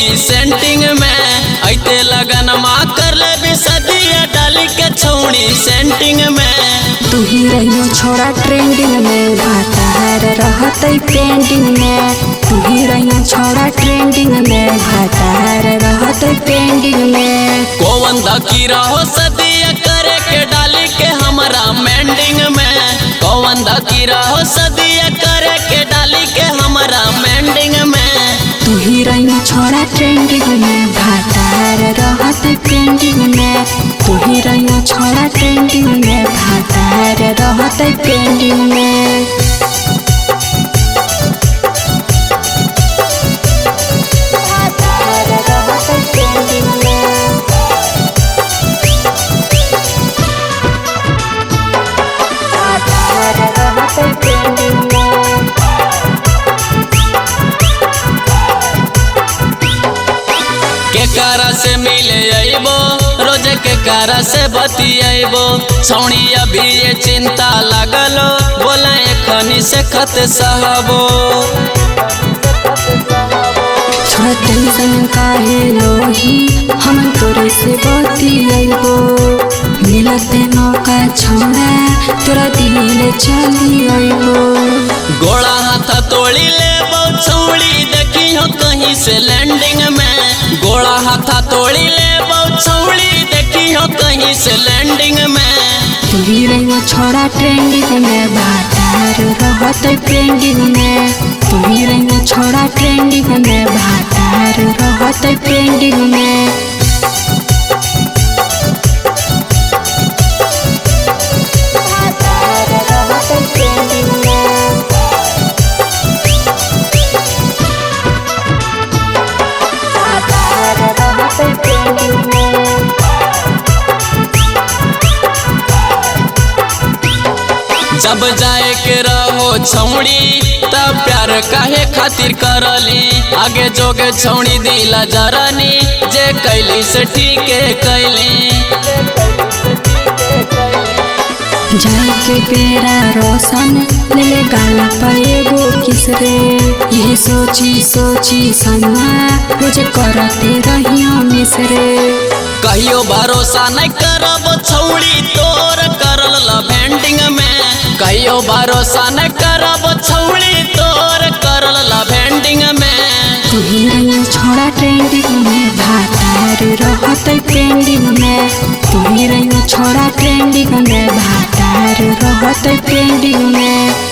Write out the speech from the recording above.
छौड़ी सेंटिंग में ऐते लगन माँ कर ले बिसदिया डाली के छौड़ी सेंटिंग में। तू ही रहियो छोड़ा ट्रेंडिंग में भातार रहते पेंडिंग में। तू ही रहियो छोड़ा ट्रेंडिंग में भातार रहते पेंडिंग में। कौन धकी रहो सदिया करे के डाली के हमरा मेंडिंग में। कौन धकी रहो सदिया करे के डाली के हमरा मेंडिंग में। तू ही रहियो छोड़ा ट्रेंडिंग में भातार रहते पेंडिंग में। तू ही रहियो छोड़ा ट्रेंडिंग में भातार रहते पेंडिंग में। भातार रहते पेंडिंग में। भातार रहते पेंडिंग में। केकरा से मिले अइबो रोज केकरा से बतियाइबो। छौड़ी अभी ये चिंता लगलो बोला एखनी से खत सहबो। छोड़ा टेंशन काहे लोही हम तोरे से बतियाइबो। मिलते मौका छोड़ा तोरा दिल चली आइबो। गोड़ा हाथ तोड़ी लेबो छौड़ी देखी हो कहीं से लैंडिंग में। गोड़ा हाथ तोड़ी लेबो छौड़ी देखी हो कहीं से लैंडिंग में। तू ही रहियो छोड़ा ट्रेंडिंग में भातार रहते पेंडिंग में। तू ही रहियो छोड़ा ट्रेंडिंग में भातार रहते पेंडिंग में। भातार रहते पेंडिंग में। भातार रहते पेंडिंग में। जब जाए के रहो छौड़ी तब प्यार काहे खातिर करली। आगे जोगे छौड़ी दिला जरनी जे कैली से ठीक कैली। जाए के बेरा रोशन ले गाला पाएगो किसरे। ये सोची सोची सन्ना रोज करते रहियो मिसरे। कहियो भरोसा नहीं करब छौड़ी तोर करल लवेंडिंग में। कहियो भरोसा नहीं करब छौड़ी तोर करल लवेंडिंग में। तू ही रहियो छोड़ा ट्रेंडिंग में भातार रहते पेंडिंग में। तू ही रहियो छोड़ा ट्रेंडिंग में भातार रहते पेंडिंग में।